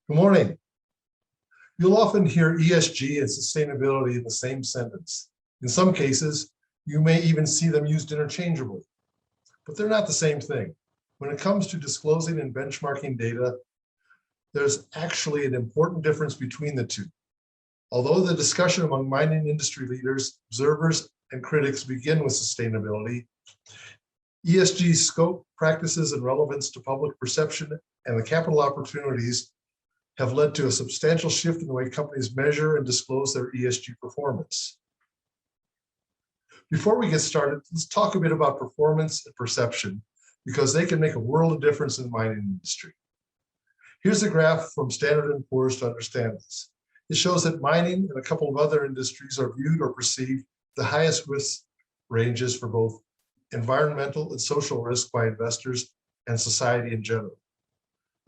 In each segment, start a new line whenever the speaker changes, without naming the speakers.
Good morning. You'll often hear ESG and sustainability in the same sentence. In some cases, you may even see them used interchangeably, but they're not the same thing. When it comes to disclosing and benchmarking data, there's actually an important difference between the two. Although the discussion among mining industry leaders, observers, and critics begin with sustainability, ESG's scope, practices, and relevance to public perception and the capital opportunities have led to a substantial shift in the way companies measure and disclose their ESG performance. Before we get started, let's talk a bit about performance and perception, because they can make a world of difference in the mining industry. Here's a graph from Standard & Poor's to understand this. It shows that mining and a couple of other industries are viewed or perceived the highest risk ranges for both environmental and social risk by investors and society in general.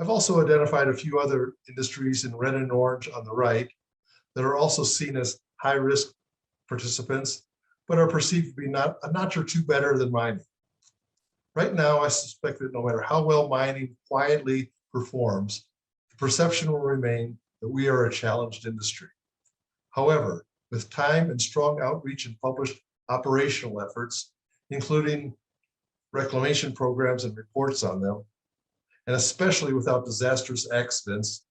I've also identified a few other industries in red and orange on the right that are also seen as high-risk participants, but are perceived to be a notch or two better than mining. Right now, I suspect that no matter how well mining quietly performs, the perception will remain that we are a challenged industry. However, with time and strong outreach and published operational efforts, including reclamation programs and reports on them, and especially without disastrous accidents,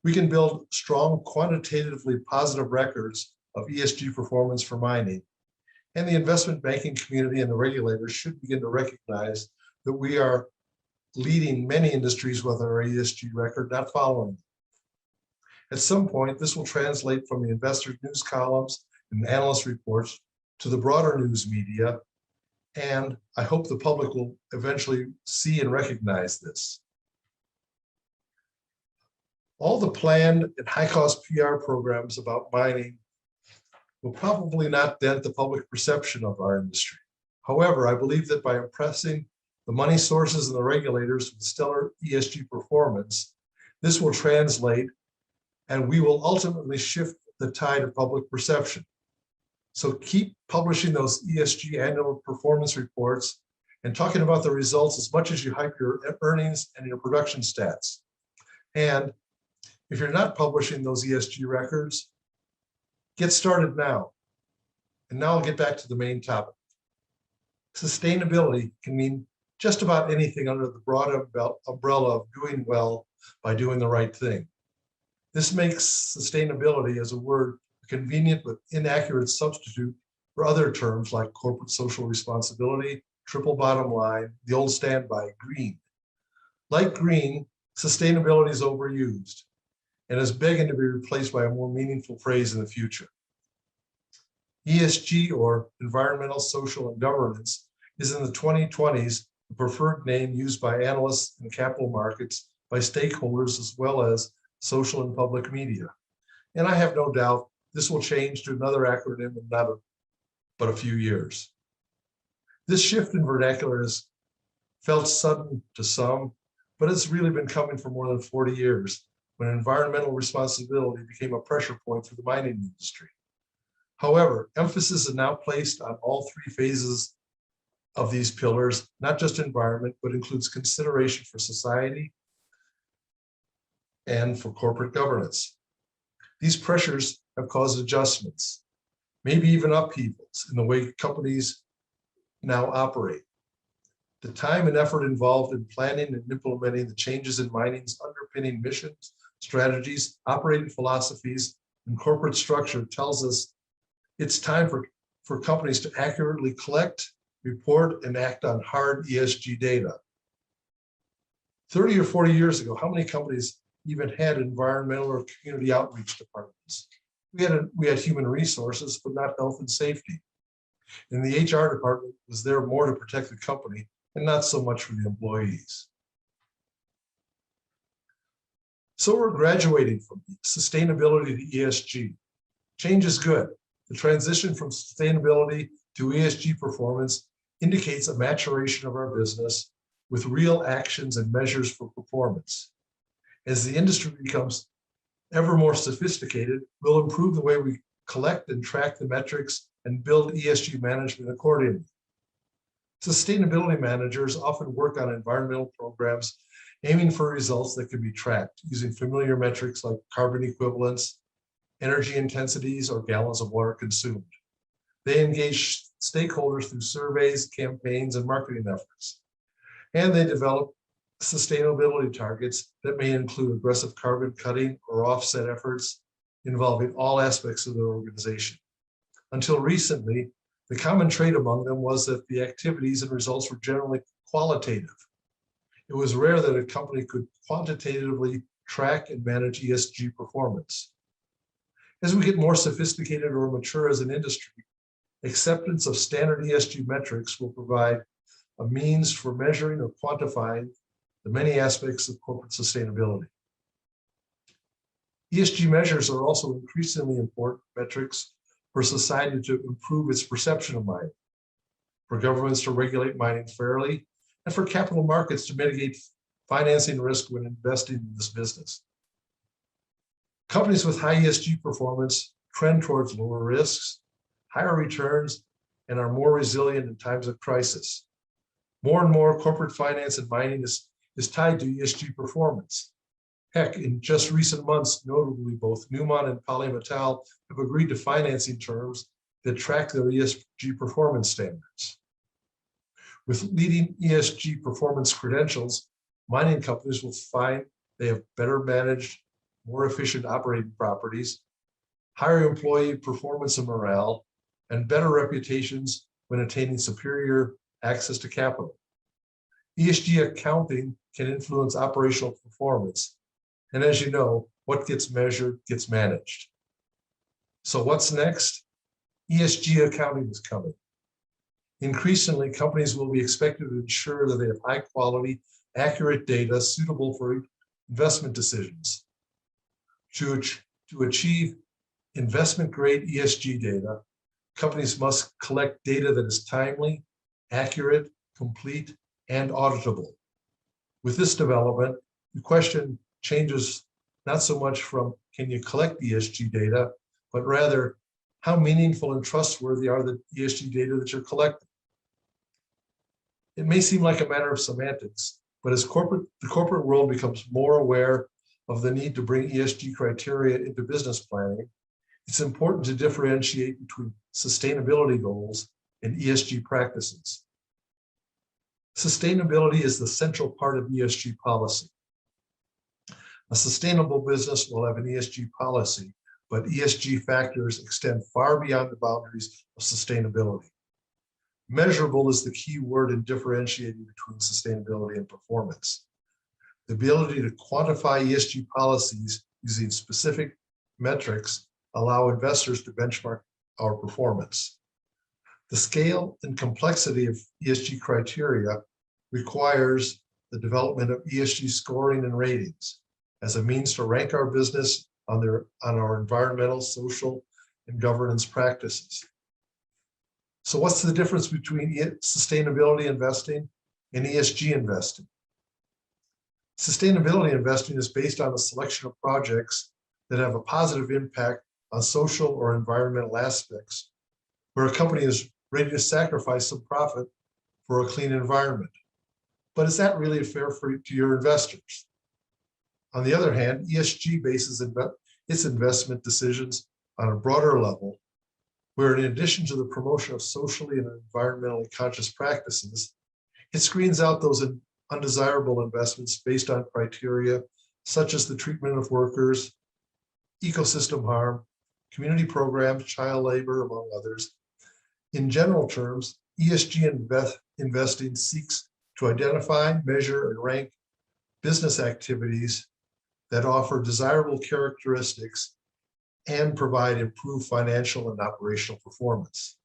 we can build strong, quantitatively positive records of ESG performance for mining. And the investment banking community and the regulators should begin to recognize that we are leading many industries with our ESG record, not following them. At some point, this will translate from the investor news columns and analyst reports to the broader news media, and I hope the public will eventually see and recognize this. All the planned and high-cost PR programs about mining will probably not dent the public perception of our industry. However, I believe that by impressing the money sources and the regulators with stellar ESG performance, this will translate and we will ultimately shift the tide of public perception. So keep publishing those ESG annual performance reports and talking about the results as much as you hype your earnings and your production stats. And if you're not publishing those ESG records, get started now. And now I'll get back to the main topic. Sustainability can mean just about anything under the broad umbrella of doing well by doing the right thing. This makes sustainability as a word a convenient but inaccurate substitute for other terms like corporate social responsibility, triple bottom line, the old standby, green. Like green, sustainability is overused and is begging to be replaced by a more meaningful phrase in the future. ESG, or environmental, social, and governance, is in the 2020s the preferred name used by analysts in capital markets, by stakeholders, as well as social and public media. And I have no doubt this will change to another acronym in but a few years. This shift in vernacular has felt sudden to some, but it's really been coming for more than 40 years, when environmental responsibility became a pressure point for the mining industry. However, emphasis is now placed on all three phases of these pillars, not just environment, but includes consideration for society and for corporate governance. These pressures have caused adjustments, maybe even upheavals in the way companies now operate. The time and effort involved in planning and implementing the changes in mining's underpinning missions, strategies, operating philosophies, and corporate structure tells us it's time for companies to accurately collect, report, and act on hard ESG data. 30 or 40 years ago, how many companies even had environmental or community outreach departments? We had human resources, but not health and safety. And the HR department was there more to protect the company and not so much for the employees. So we're graduating from sustainability to ESG. Change is good. The transition from sustainability to ESG performance indicates a maturation of our business with real actions and measures for performance. As the industry becomes ever more sophisticated, we'll improve the way we collect and track the metrics and build ESG management accordingly. Sustainability managers often work on environmental programs aiming for results that can be tracked using familiar metrics like carbon equivalents, energy intensities, or gallons of water consumed. They engage stakeholders through surveys, campaigns, and marketing efforts. And they develop sustainability targets that may include aggressive carbon cutting or offset efforts involving all aspects of their organization. Until recently, the common trait among them was that the activities and results were generally qualitative. It was rare that a company could quantitatively track and manage ESG performance. As we get more sophisticated or mature as an industry, acceptance of standard ESG metrics will provide a means for measuring or quantifying the many aspects of corporate sustainability. ESG measures are also increasingly important metrics for society to improve its perception of mining, for governments to regulate mining fairly, and for capital markets to mitigate financing risk when investing in this business. Companies with high ESG performance trend towards lower risks, higher returns, and are more resilient in times of crisis. More and more corporate finance and mining is tied to ESG performance. Heck, in just recent months, notably both Newmont and Polymetal have agreed to financing terms that track their ESG performance standards. With leading ESG performance credentials, mining companies will find they have better managed, more efficient operating properties, higher employee performance and morale, and better reputations when attaining superior access to capital. ESG accounting can influence operational performance. And as you know, what gets measured gets managed. So what's next? ESG accounting is coming. Increasingly, companies will be expected to ensure that they have high quality, accurate data suitable for investment decisions. To achieve investment-grade ESG data, companies must collect data that is timely, accurate, complete, and auditable. With this development, the question changes not so much from can you collect ESG data, but rather how meaningful and trustworthy are the ESG data that you're collecting. It may seem like a matter of semantics, but as the corporate world becomes more aware of the need to bring ESG criteria into business planning, it's important to differentiate between sustainability goals and ESG practices. Sustainability is the central part of ESG policy. A sustainable business will have an ESG policy, but ESG factors extend far beyond the boundaries of sustainability. Measurable is the key word in differentiating between sustainability and performance. The ability to quantify ESG policies using specific metrics allow investors to benchmark our performance. The scale and complexity of ESG criteria requires the development of ESG scoring and ratings as a means to rank our business on our environmental, social, and governance practices. So what's the difference between sustainability investing and ESG investing? Sustainability investing is based on a selection of projects that have a positive impact on social or environmental aspects, where a company is ready to sacrifice some profit for a clean environment. But is that really fair to your investors? On the other hand, ESG bases its investment decisions on a broader level, where in addition to the promotion of socially and environmentally conscious practices, it screens out those undesirable investments based on criteria such as the treatment of workers, ecosystem harm, community programs, child labor, among others. In general terms, ESG investing seeks to identify, measure, and rank business activities that offer desirable characteristics and provide improved financial and operational performance.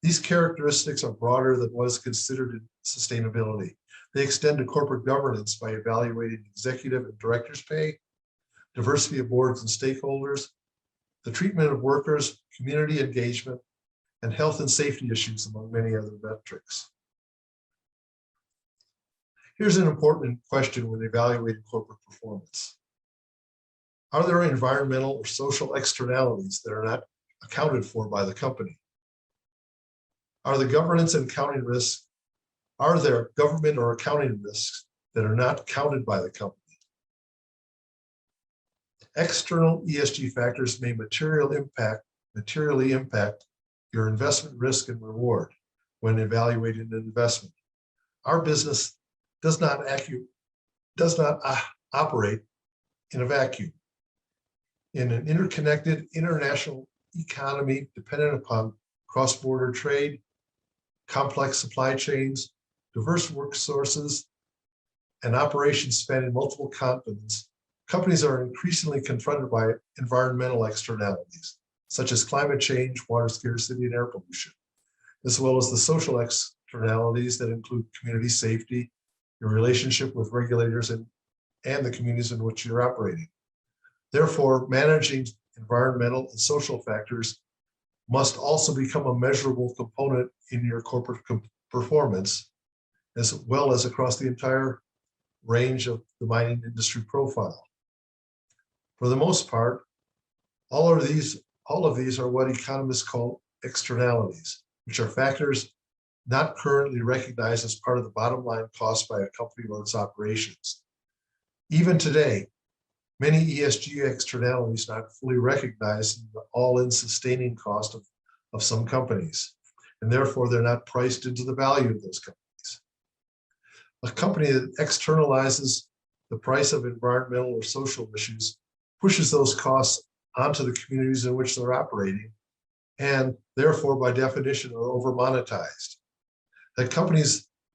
These characteristics are broader than what is considered in sustainability. They extend to corporate governance by evaluating executive and directors' pay, diversity of boards and stakeholders, the treatment of workers, community engagement, and health and safety issues, among many other metrics. Here's an important question when evaluating corporate performance. Are there environmental or social externalities that are not accounted for by the company? Are there government or accounting risks that are not counted by the company. External ESG factors may materially impact your investment risk and reward when evaluating an investment. Our business does not operate in a vacuum. In an interconnected international economy dependent upon cross-border trade, complex supply chains, diverse work sources, and operations spanning multiple continents, companies are increasingly confronted by environmental externalities, such as climate change, water scarcity, and air pollution, as well as the social externalities that include community safety, your relationship with regulators, and the communities in which you're operating. Therefore, managing environmental and social factors must also become a measurable component in your corporate performance, as well as across the entire range of the mining industry profile. For the most part, all of these are what economists call externalities, which are factors not currently recognized as part of the bottom line cost by a company or its operations. Even today, many ESG externalities are not fully recognized in the all-in sustaining cost of some companies, and therefore they're not priced into the value of those companies. A company that externalizes the price of environmental or social issues pushes those costs onto the communities in which they're operating, and therefore, by definition, are over-monetized.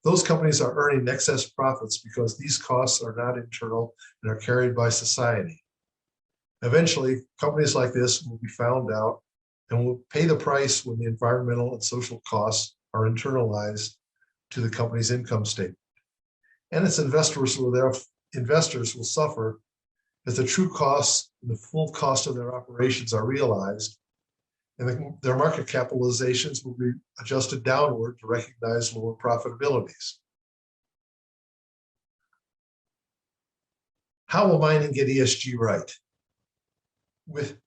Those companies are earning excess profits because these costs are not internal and are carried by society. Eventually, companies like this will be found out and will pay the price when the environmental and social costs are internalized to the company's income statement. And its investors will suffer as the true costs and the full cost of their operations are realized, and their market capitalizations will be adjusted downward to recognize lower profitabilities. How will mining get ESG right?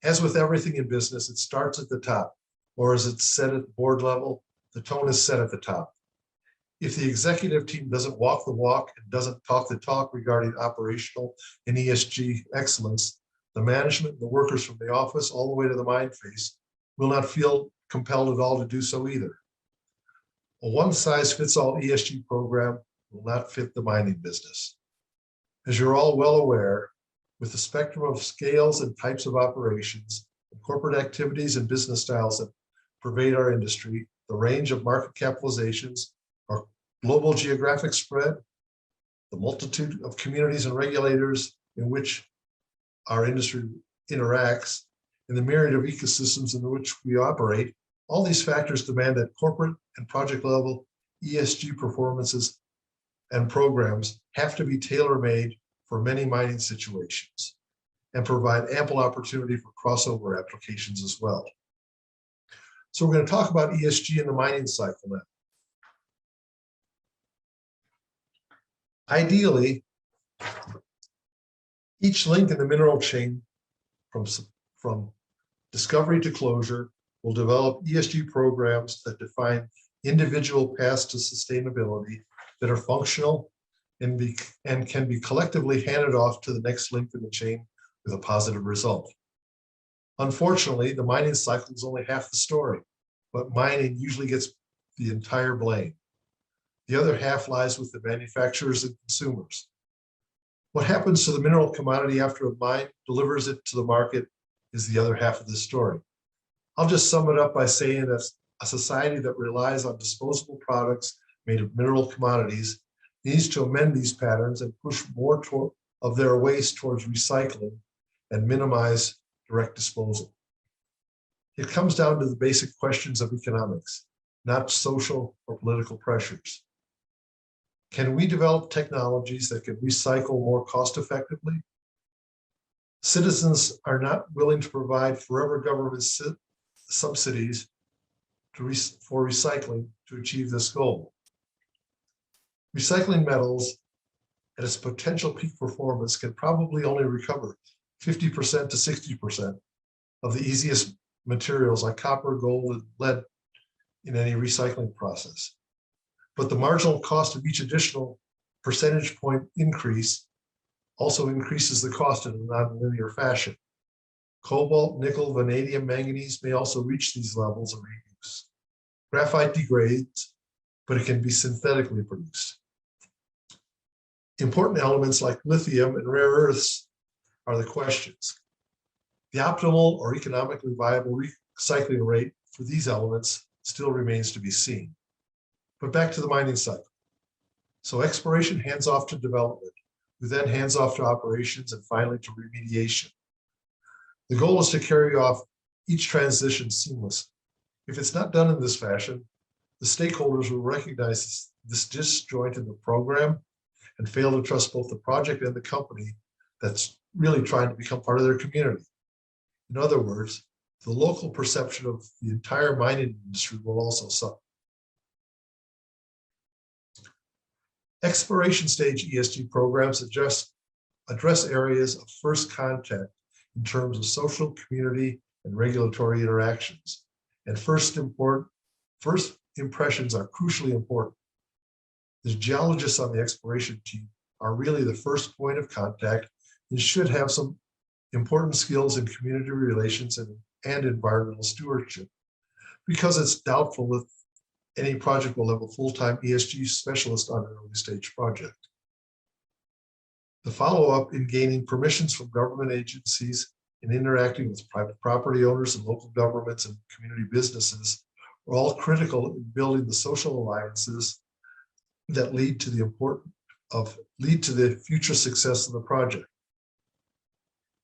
As with everything in business, it starts at the top, or as it's said at the board level, the tone is set at the top. If the executive team doesn't walk the walk and doesn't talk the talk regarding operational and ESG excellence, the management and the workers from the office all the way to the mine face will not feel compelled at all to do so either. A one-size-fits-all ESG program will not fit the mining business. As you're all well aware, with the spectrum of scales and types of operations, and corporate activities and business styles that pervade our industry, the range of market capitalizations, our global geographic spread, the multitude of communities and regulators in which our industry interacts, and the myriad of ecosystems in which we operate, all these factors demand that corporate and project level ESG performances and programs have to be tailor-made for many mining situations and provide ample opportunity for crossover applications as well. So we're going to talk about ESG in the mining cycle now. Ideally, each link in the mineral chain from discovery to closure will develop ESG programs that define individual paths to sustainability that are functional and can be collectively handed off to the next link in the chain with a positive result. Unfortunately, the mining cycle is only half the story, but mining usually gets the entire blame. The other half lies with the manufacturers and consumers. What happens to the mineral commodity after a mine delivers it to the market is the other half of the story. I'll just sum it up by saying that a society that relies on disposable products made of mineral commodities needs to amend these patterns and push more of their waste towards recycling and minimize direct disposal. It comes down to the basic questions of economics, not social or political pressures. Can we develop technologies that can recycle more cost effectively? Citizens are not willing to provide forever government subsidies for recycling to achieve this goal. Recycling metals at its potential peak performance can probably only recover 50% to 60% of the easiest materials like copper, gold, and lead in any recycling process. But the marginal cost of each additional percentage point increase also increases the cost in a nonlinear fashion. Cobalt, nickel, vanadium, manganese may also reach these levels of reuse. Graphite degrades, but it can be synthetically produced. Important elements like lithium and rare earths are the questions. The optimal or economically viable recycling rate for these elements still remains to be seen. But back to the mining cycle. So exploration hands off to development, who then hands off to operations and finally to remediation. The goal is to carry off each transition seamlessly. If it's not done in this fashion, the stakeholders will recognize this disjoint in the program and fail to trust both the project and the company that's really trying to become part of their community. In other words, the local perception of the entire mining industry will also suffer. Exploration stage ESG programs address areas of first contact in terms of social, community, and regulatory interactions. And first impressions are crucially important. The geologists on the exploration team are really the first point of contact and should have some important skills in community relations and environmental stewardship, because it's doubtful if any project will have a full-time ESG specialist on an early stage project. The follow-up in gaining permissions from government agencies and interacting with private property owners and local governments and community businesses are all critical in building the social alliances that lead to the future success of the project.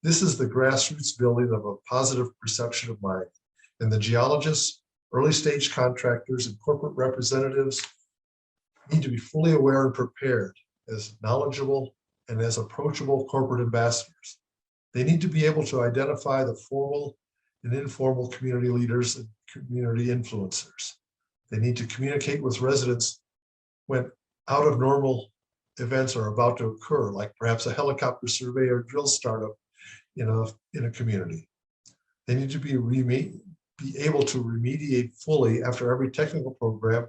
This is the grassroots building of a positive perception of mining, and the geologists, early stage contractors, and corporate representatives need to be fully aware and prepared as knowledgeable and as approachable corporate ambassadors. They need to be able to identify the formal and informal community leaders and community influencers. They need to communicate with residents when out of normal events are about to occur, like perhaps a helicopter survey or drill startup in a community. They need to be able to remediate fully after every technical program.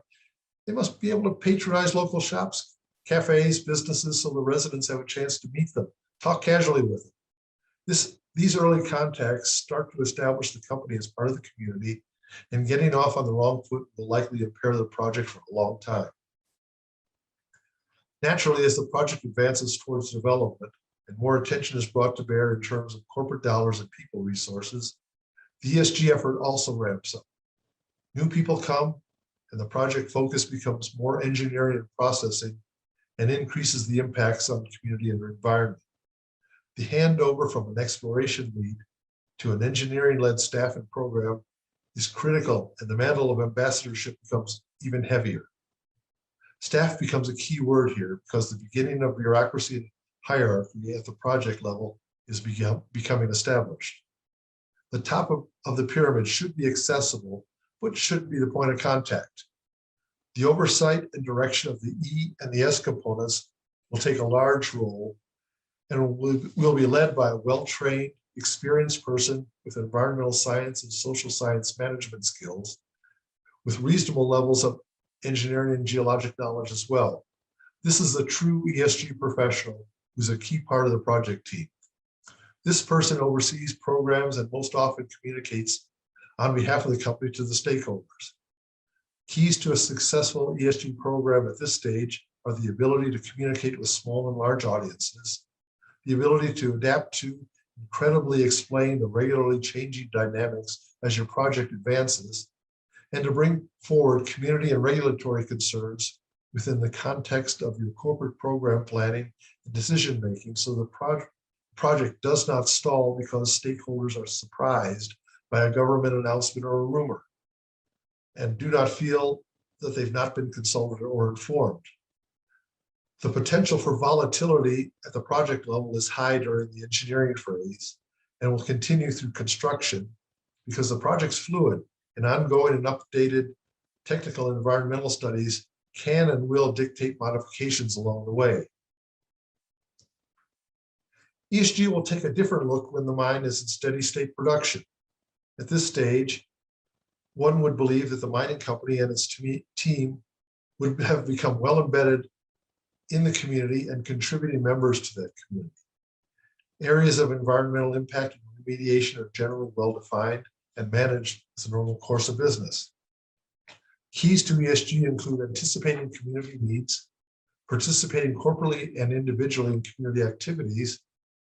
They must be able to patronize local shops, cafes, businesses, so the residents have a chance to meet them, talk casually with them. These early contacts start to establish the company as part of the community, and getting off on the wrong foot will likely impair the project for a long time. Naturally, as the project advances towards development and more attention is brought to bear in terms of corporate dollars and people resources, the ESG effort also ramps up. New people come, and the project focus becomes more engineering and processing and increases the impacts on the community and the environment. The handover from an exploration lead to an engineering-led staff and program is critical, and the mantle of ambassadorship becomes even heavier. Staff becomes a key word here because the beginning of bureaucracy and hierarchy at the project level is becoming established. The top of the pyramid should be accessible, but should be the point of contact. The oversight and direction of the E and the S components will take a large role and will be led by a well-trained, experienced person with environmental science and social science management skills, with reasonable levels of engineering and geologic knowledge as well. This is a true ESG professional who's a key part of the project team. This person oversees programs and most often communicates on behalf of the company to the stakeholders. Keys to a successful ESG program at this stage are the ability to communicate with small and large audiences, the ability to adapt to and credibly explain the regularly changing dynamics as your project advances, and to bring forward community and regulatory concerns within the context of your corporate program planning and decision-making, so the project does not stall because stakeholders are surprised by a government announcement or a rumor and do not feel that they've not been consulted or informed. The potential for volatility at the project level is high during the engineering phase and will continue through construction because the project's fluid, and ongoing and updated technical and environmental studies can and will dictate modifications along the way. ESG will take a different look when the mine is in steady state production. At this stage, one would believe that the mining company and its team would have become well embedded in the community and contributing members to that community. Areas of environmental impact and remediation are generally well-defined and managed as a normal course of business. Keys to ESG include anticipating community needs, participating corporately and individually in community activities,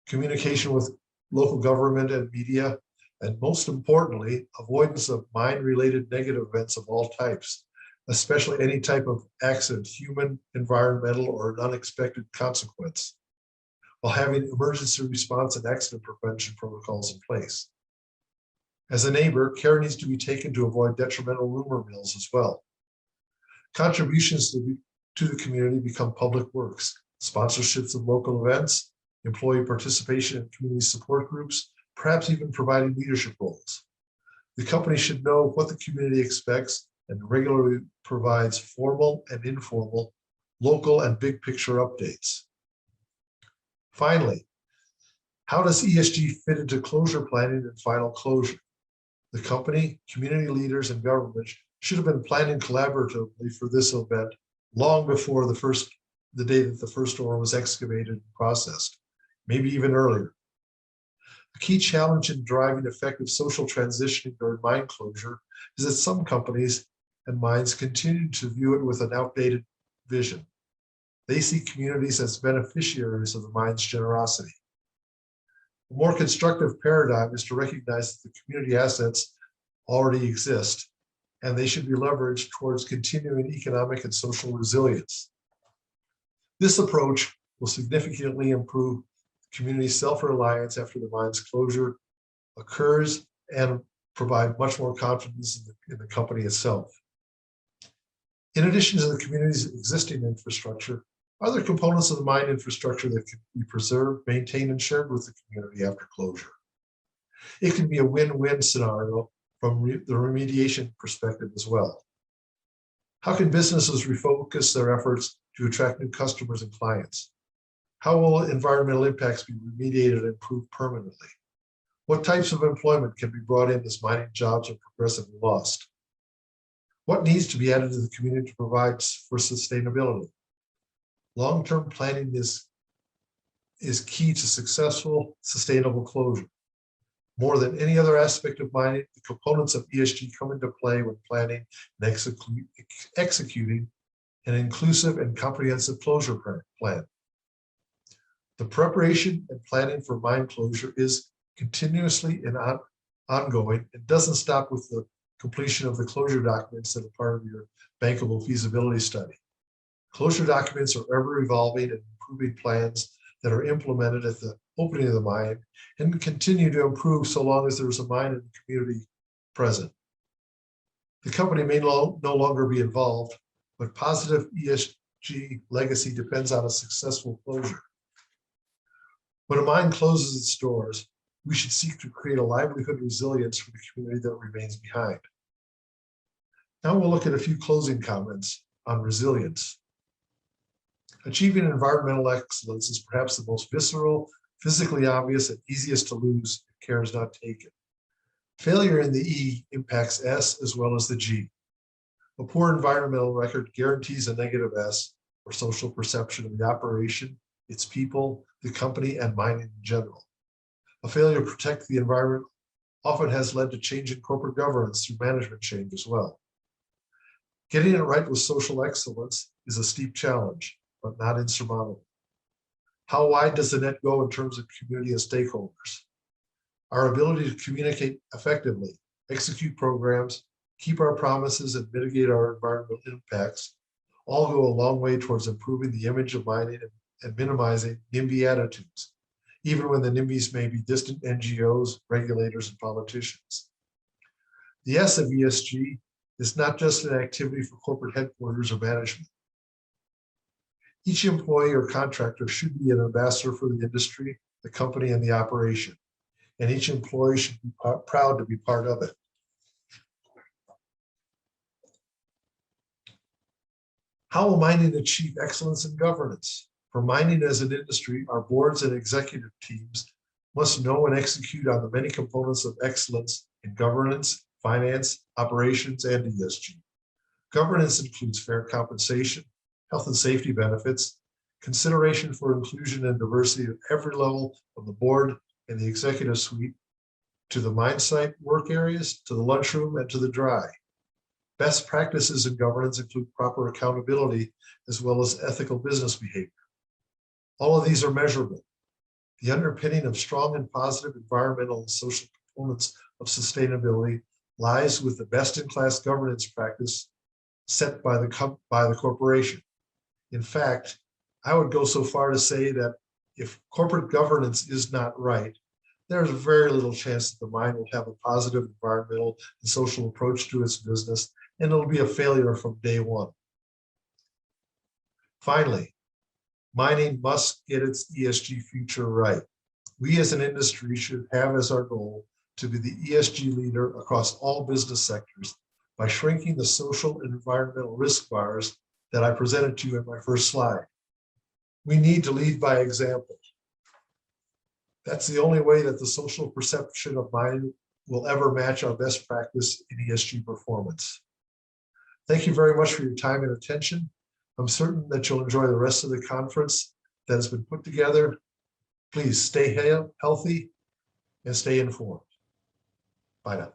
communication with local government and media, and most importantly, avoidance of mine-related negative events of all types, especially any type of accident, human, environmental, or an unexpected consequence, while having emergency response and accident prevention protocols in place. As a neighbor, care needs to be taken to avoid detrimental rumor mills as well. Contributions to the community become public works, sponsorships of local events, employee participation in community support groups, perhaps even providing leadership roles. The company should know what the community expects and regularly provides formal and informal, local and big picture updates. Finally, how does ESG fit into closure planning and final closure? The company, community leaders, and government should have been planning collaboratively for this event long before the day that the first ore was excavated and processed, maybe even earlier. A key challenge in driving effective social transitioning during mine closure is that some companies and mines continue to view it with an outdated vision. They see communities as beneficiaries of the mine's generosity. A more constructive paradigm is to recognize that the community assets already exist, and they should be leveraged towards continuing economic and social resilience. This approach will significantly improve community self-reliance after the mine's closure occurs and provide much more confidence in the company itself. In addition to the community's existing infrastructure, other components of the mine infrastructure that can be preserved, maintained, and shared with the community after closure. It can be a win-win scenario from the remediation perspective as well. How can businesses refocus their efforts to attract new customers and clients? How will environmental impacts be remediated and improved permanently? What types of employment can be brought in as mining jobs are progressively lost? What needs to be added to the community to provide for sustainability? Long-term planning is key to successful, sustainable closure. More than any other aspect of mining, the components of ESG come into play when planning and executing an inclusive and comprehensive closure plan. The preparation and planning for mine closure is continuously and ongoing. It doesn't stop with the completion of the closure documents that are part of your bankable feasibility study. Closure documents are ever evolving and improving plans that are implemented at the opening of the mine and continue to improve so long as there's a mine and community present. The company may no longer be involved, but positive ESG legacy depends on a successful closure. When a mine closes its doors, we should seek to create a livelihood resilience for the community that remains behind. Now we'll look at a few closing comments on resilience. Achieving environmental excellence is perhaps the most visceral, physically obvious, and easiest to lose if care is not taken. Failure in the E impacts S as well as the G. A poor environmental record guarantees a negative S, or social perception of the operation, its people, the company, and mining in general. A failure to protect the environment often has led to change in corporate governance through management change as well. Getting it right with social excellence is a steep challenge, but not insurmountable. How wide does the net go in terms of community and stakeholders? Our ability to communicate effectively, execute programs, keep our promises, and mitigate our environmental impacts all go a long way towards improving the image of mining and minimizing NIMBY attitudes, even when the NIMBYs may be distant NGOs, regulators, and politicians. The S of ESG is not just an activity for corporate headquarters or management. Each employee or contractor should be an ambassador for the industry, the company, and the operation, and each employee should be proud to be part of it. How will mining achieve excellence in governance? For mining as an industry, our boards and executive teams must know and execute on the many components of excellence in governance, finance, operations, and ESG. Governance includes fair compensation, health and safety benefits, consideration for inclusion and diversity at every level of the board and the executive suite, to the mine site work areas, to the lunchroom, and to the dry. Best practices in governance include proper accountability as well as ethical business behavior. All of these are measurable. The underpinning of strong and positive environmental and social components of sustainability lies with the best-in-class governance practice set by the corporation. In fact, I would go so far to say that if corporate governance is not right, there's very little chance that the mine will have a positive environmental and social approach to its business, and it'll be a failure from day one. Finally, mining must get its ESG future right. We as an industry should have as our goal to be the ESG leader across all business sectors by shrinking the social and environmental risk bars that I presented to you in my first slide. We need to lead by example. That's the only way that the social perception of mining will ever match our best practice in ESG performance. Thank you very much for your time and attention. I'm certain that you'll enjoy the rest of the conference that has been put together. Please stay healthy and stay informed. Bye now.